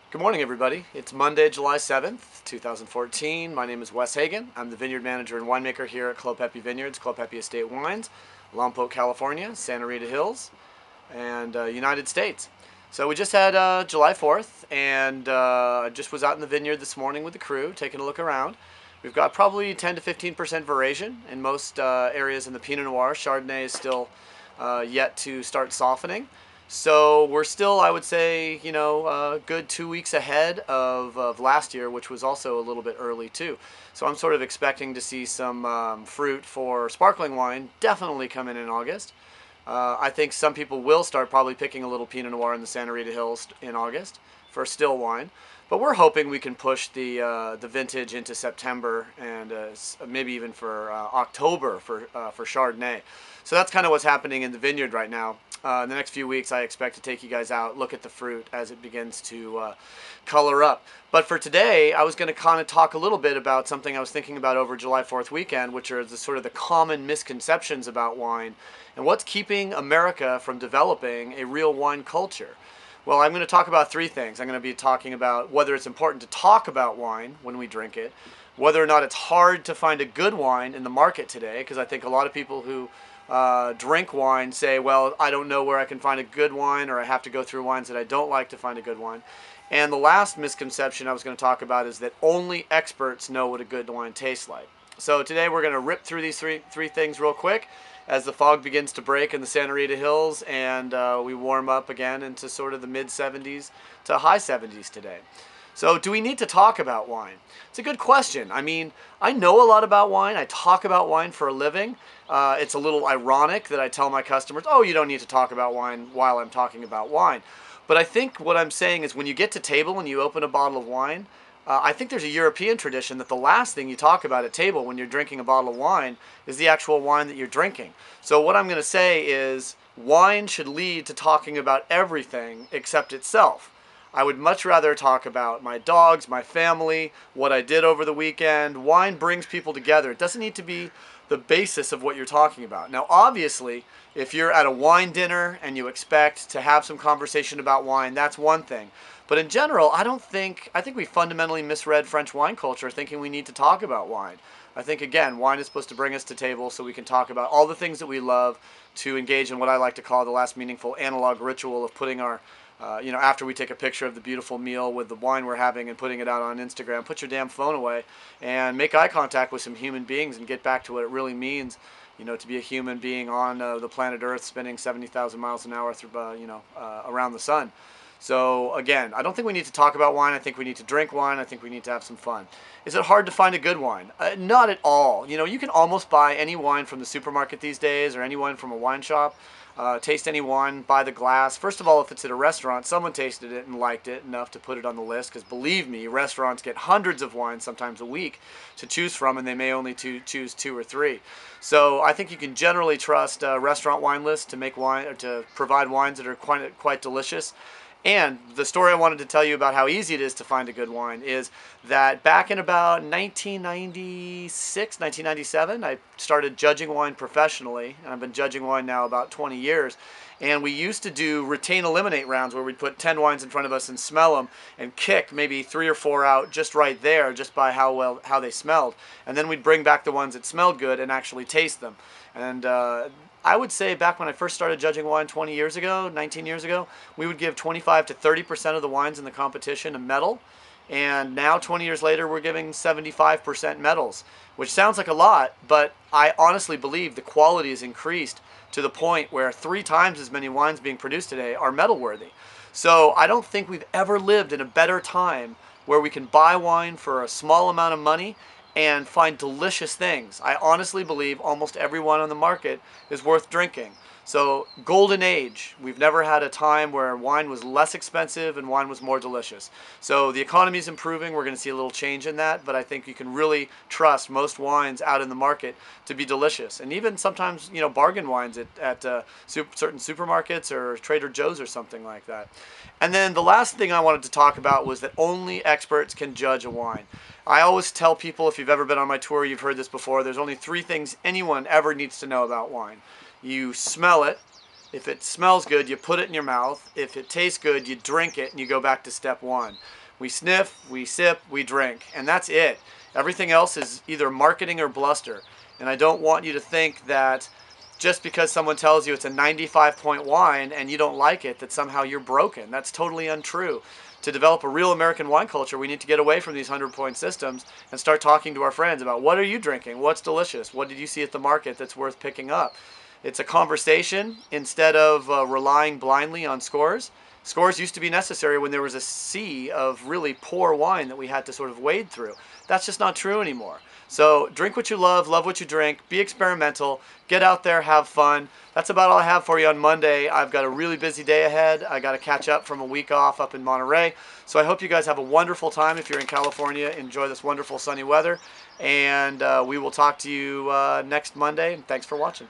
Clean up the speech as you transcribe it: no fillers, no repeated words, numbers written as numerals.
Good morning, everybody. It's Monday, July 7th, 2014. My name is Wes Hagen. I'm the vineyard manager and winemaker here at Clopepe Vineyards, Clopepe Estate Wines, Lompoc, California, Santa Rita Hills, and United States. So we just had July 4th, and I just was out in the vineyard this morning with the crew, taking a look around. We've got probably 10 to 15% veraison in most areas in the Pinot Noir. Chardonnay is still yet to start softening. So we're still, I would say, a good 2 weeks ahead of last year, which was also a little bit early too. So I'm sort of expecting to see some fruit for sparkling wine definitely come in August. I think some people will start probably picking a little Pinot Noir in the Santa Rita Hills in August for still wine. But we're hoping we can push the vintage into September and maybe even for October for Chardonnay. So that's kind of what's happening in the vineyard right now. In the next few weeks, I expect to take you guys out, look at the fruit as it begins to color up. But for today, I was going to kind of talk a little bit about something I was thinking about over July 4th weekend, which are sort of the common misconceptions about wine and what's keeping America from developing a real wine culture. Well, I'm going to talk about three things. I'm going to be talking about whether it's important to talk about wine when we drink it, whether or not it's hard to find a good wine in the market today, because I think a lot of people who drink wine say, well, I don't know where I can find a good wine, or I have to go through wines that I don't like to find a good wine. And the last misconception I was going to talk about is that only experts know what a good wine tastes like. So today we're going to rip through these three things real quick as the fog begins to break in the Santa Rita Hills and we warm up again into sort of the mid 70s to high 70s today. So do we need to talk about wine? It's a good question. I mean, I know a lot about wine. I talk about wine for a living. It's a little ironic that I tell my customers, oh, you don't need to talk about wine while I'm talking about wine. But I think what I'm saying is when you get to table and you open a bottle of wine, I think there's a European tradition that the last thing you talk about at table when you're drinking a bottle of wine is the actual wine that you're drinking. So what I'm going to say is wine should lead to talking about everything except itself. I would much rather talk about my dogs, my family, what I did over the weekend. Wine brings people together. It doesn't need to be the basis of what you're talking about. Now, obviously, if you're at a wine dinner and you expect to have some conversation about wine, that's one thing. But in general, I think we fundamentally misread French wine culture thinking we need to talk about wine. I think, again, wine is supposed to bring us to table so we can talk about all the things that we love, to engage in what I like to call the last meaningful analog ritual of putting our after we take a picture of the beautiful meal with the wine we're having and putting it out on Instagram, put your damn phone away and make eye contact with some human beings and get back to what it really means, to be a human being on the planet Earth, spinning 70,000 miles an hour through, around the sun. So again, I don't think we need to talk about wine. I think we need to drink wine. I think we need to have some fun. Is it hard to find a good wine? Not at all. You can almost buy any wine from the supermarket these days or any wine from a wine shop. Taste any wine, buy the glass. First of all, if it's at a restaurant, someone tasted it and liked it enough to put it on the list, because believe me, restaurants get hundreds of wines sometimes a week to choose from, and they may only choose two or three. So I think you can generally trust restaurant wine lists to make wine or to provide wines that are quite delicious. And the story I wanted to tell you about how easy it is to find a good wine is that back in about 1996, 1997, I started judging wine professionally, and I've been judging wine now about 20 years. And we used to do retain-eliminate rounds where we'd put 10 wines in front of us and smell them and kick maybe 3 or 4 out just right there, just by how they smelled. And then we'd bring back the ones that smelled good and actually taste them. And I would say back when I first started judging wine 20 years ago, 19 years ago, we would give 25 to 30% of the wines in the competition a medal. And now, 20 years later, we're giving 75% medals, which sounds like a lot, but I honestly believe the quality has increased to the point where 3 times as many wines being produced today are medal worthy. So I don't think we've ever lived in a better time where we can buy wine for a small amount of money and find delicious things. I honestly believe almost every wine on the market is worth drinking. So golden age, we've never had a time where wine was less expensive and wine was more delicious. So the economy is improving. We're going to see a little change in that, but I think you can really trust most wines out in the market to be delicious. And even sometimes, bargain wines at certain supermarkets or Trader Joe's or something like that. And then the last thing I wanted to talk about was that only experts can judge a wine. I always tell people, if you've ever been on my tour, you've heard this before, there's only 3 things anyone ever needs to know about wine. You smell it, If it smells good, you put it in your mouth. If it tastes good, you drink it and you go back to step one. We sniff, we sip, we drink, and that's it. Everything else is either marketing or bluster. And I don't want you to think that just because someone tells you it's a 95-point wine and you don't like it, that somehow you're broken. That's totally untrue. To develop a real American wine culture, we need to get away from these 100-point systems and start talking to our friends about what are you drinking, what's delicious, what did you see at the market that's worth picking up. It's a conversation instead of relying blindly on scores. Scores used to be necessary when there was a sea of really poor wine that we had to sort of wade through. That's just not true anymore. So drink what you love what you drink, be experimental, get out there, have fun. That's about all I have for you on Monday. I've got a really busy day ahead. I got to catch up from a week off up in Monterey. So I hope you guys have a wonderful time. If you're in California, enjoy this wonderful sunny weather. And we will talk to you next Monday. And thanks for watching.